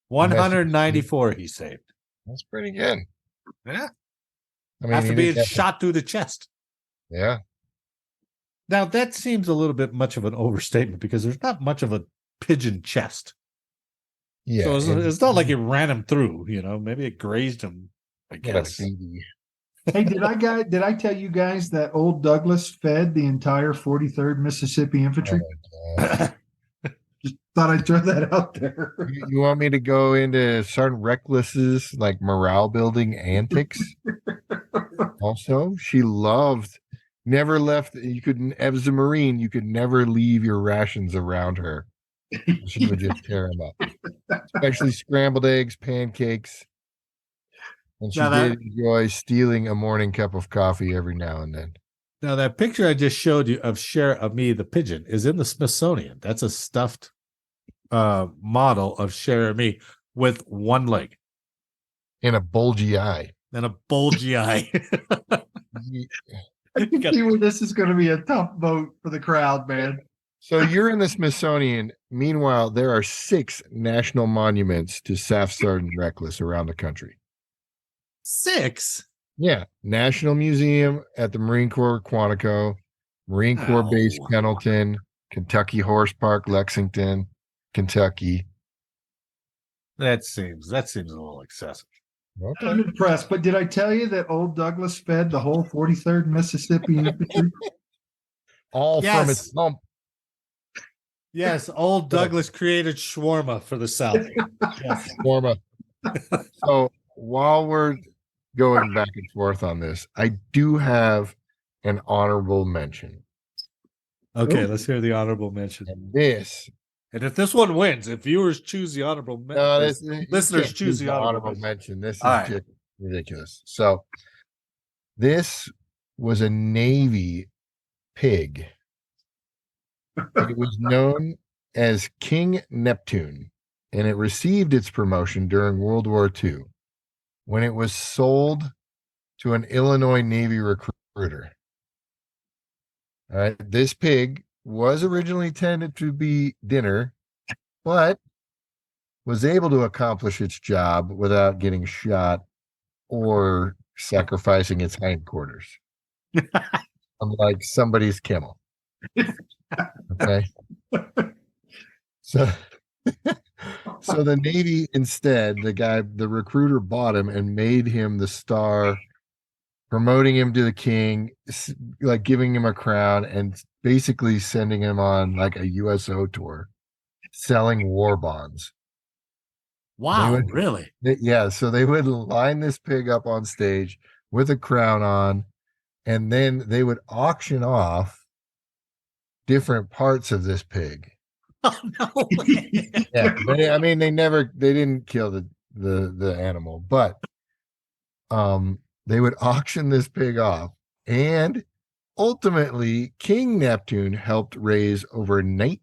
194 he saved. That's pretty good. Yeah. I mean, After being shot through the chest. Yeah. Now that seems a little bit much of an overstatement because there's not much of a pigeon chest. Yeah. So it's not like it ran him through, maybe it grazed him, I guess. Hey, did I tell you guys that Old Douglas fed the entire 43rd Mississippi Infantry? Oh, just thought I'd throw that out there. You want me to go into Sergeant Reckless's like morale building antics? Also, she never left. As a Marine, you could never leave your rations around her. She would just tear them up, especially scrambled eggs, pancakes. And she did enjoy stealing a morning cup of coffee every now and then. Now, that picture I just showed you of Sher Ami the pigeon is in the Smithsonian. That's a stuffed model of Sher Ami with one leg. And a bulgy eye. I can see where this is going to be a tough vote for the crowd, man. So you're in the Smithsonian. Meanwhile, there are 6 national monuments to Staff Sergeant Reckless around the country. 6? Yeah. National Museum at the Marine Corps Quantico, Marine Corps Base Pendleton, Kentucky Horse Park, Lexington, Kentucky. That seems a little excessive. Okay. I'm impressed, but did I tell you that Old Douglas fed the whole 43rd Mississippi Infantry? All from its lump. Yes, Old Douglas created shawarma for the South. Yes. Shawarma. So while we're going back and forth on this, I do have an honorable mention. Okay, let's hear the honorable mention. And if this one wins, if viewers choose the honorable mention, listeners choose the honorable mention. This is just ridiculous. So this was a Navy pig. It was known as King Neptune, and it received its promotion during World War II when it was sold to an Illinois Navy recruiter. All right, this pig was originally intended to be dinner, but was able to accomplish its job without getting shot or sacrificing its hindquarters. Unlike somebody's camel. Okay. So the Navy instead, the recruiter bought him and made him the star, promoting him to the king, like giving him a crown and basically sending him on like a USO tour, selling war bonds. Wow, really? Yeah. So they would line this pig up on stage with a crown on, and then they would auction off different parts of this pig. Oh, no way. Yeah, but they didn't kill the animal, but they would auction this pig off, and ultimately King Neptune helped raise over $19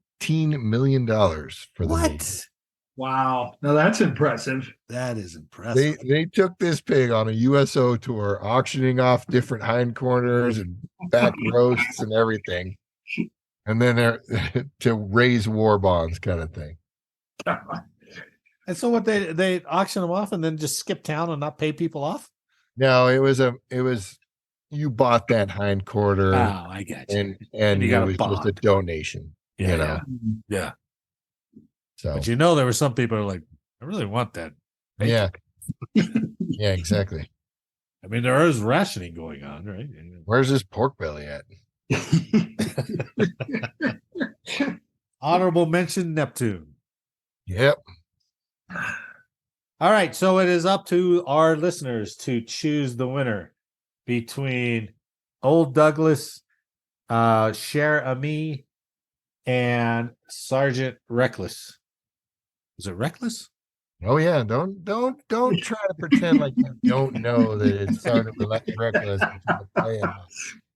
million for the Navy. Wow. Now that's impressive. That is impressive. They took this pig on a USO tour, auctioning off different hindquarters and back roasts and everything. And then they're to raise war bonds kind of thing. And so what they auction them off and then just skip town and not pay people off? No, it was you bought that hindquarter Oh, I got you. and you it got a was just a bond. donation. Yeah, you know. yeah. So But there were some people who are like, I really want that. yeah. Yeah, exactly. I mean, there is rationing going on, right? Where's this pork belly at? Honorable mention Neptune. Yep. All right, so it is up to our listeners to choose the winner between Old Douglas, Cher Ami, and Sergeant Reckless. Is it Reckless? Oh yeah, don't try to pretend like you don't know that it's Sergeant Reckless.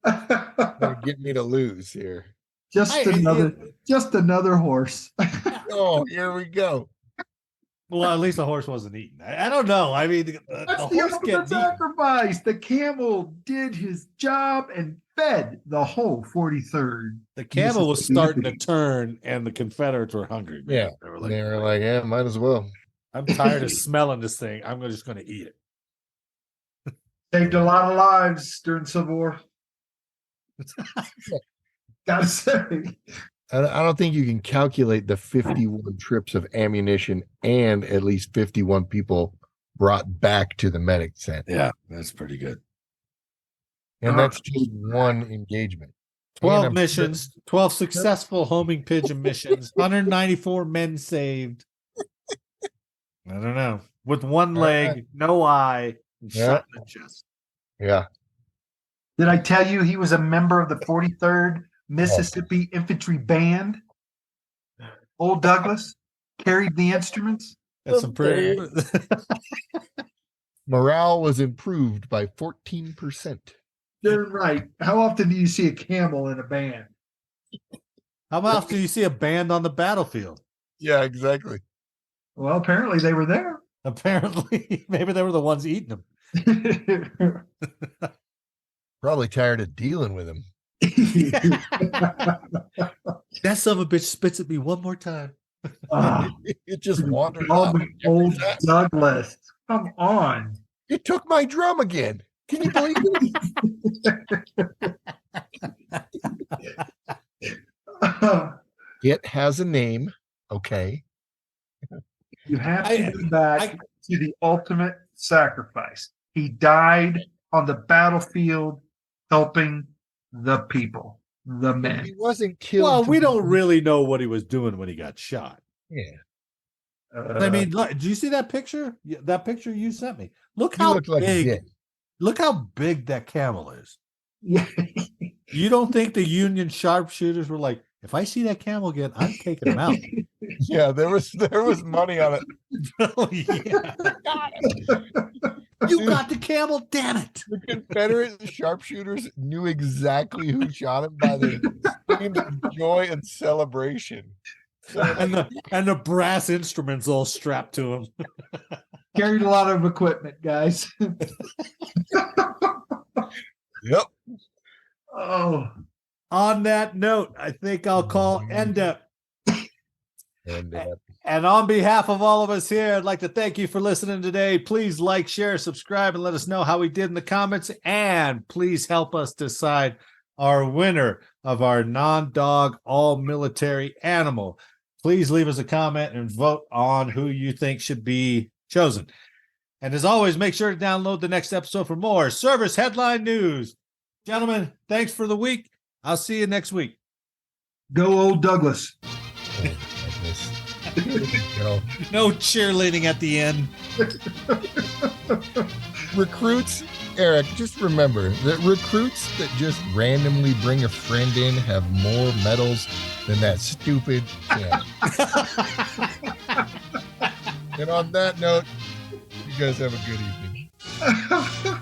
Gonna get me to lose here. Just another horse. Oh, here we go. Well, at least the horse wasn't eaten. I don't know. I mean, That's the the horse ultimate gets eaten. sacrifice. The camel did his job and fed the whole 43rd. The camel was starting to turn, and the Confederates were hungry. Man. Yeah, they were like, yeah, might as well. I'm tired of smelling this thing. I'm just going to eat it. Saved a lot of lives during Civil War. Gotta say. I don't think you can calculate the 51 trips of ammunition and at least 51 people brought back to the medic tent. Yeah, that's pretty good. And that's just one engagement. 12 missions, 12 successful homing pigeon missions, 194 men saved. I don't know. With one leg, no eye, and shot in the chest. Yeah. Did I tell you he was a member of the 43rd Mississippi Infantry Band? Old Douglas carried the instruments. That's some pretty. Morale was improved by 14%. You're right. How often do you see a camel in a band? How often do you see a band on the battlefield? Yeah, exactly. Well, apparently they were there. Apparently, maybe they were the ones eating them. Probably tired of dealing with him. That son of a bitch spits at me one more time. It just wandered off. Old Douglas. Come on. It took my drum again. Can you believe it? It has a name. Okay. You have to go back to the ultimate sacrifice. He died on the battlefield helping the people, the men. He wasn't killed. Well, we don't really know what he was doing when he got shot. Yeah. I mean, did you see that picture? That picture you sent me. Look how big. Look how big that camel is. Yeah. You don't think the Union sharpshooters were like, if I see that camel again, I'm taking him out? Yeah, there was money on it. Oh, yeah. You got the camel, damn it. The Confederate sharpshooters knew exactly who shot him by their screams of joy and celebration. And the brass instruments all strapped to him. Carried a lot of equipment, guys. Yep. Oh. On that note, I think I'll call end up. And on behalf of all of us here, I'd like to thank you for listening today. Please like, share, subscribe, and let us know how we did in the comments. And please help us decide our winner of our non-dog, all-military animal. Please leave us a comment and vote on who you think should be chosen. And as always, make sure to download the next episode for more Service Headline News. Gentlemen, thanks for the week. I'll see you next week. Go Old Douglas. No cheerleading at the end. Recruits, Eric, just remember that recruits that just randomly bring a friend in have more medals than that stupid camp. And on that note, you guys have a good evening.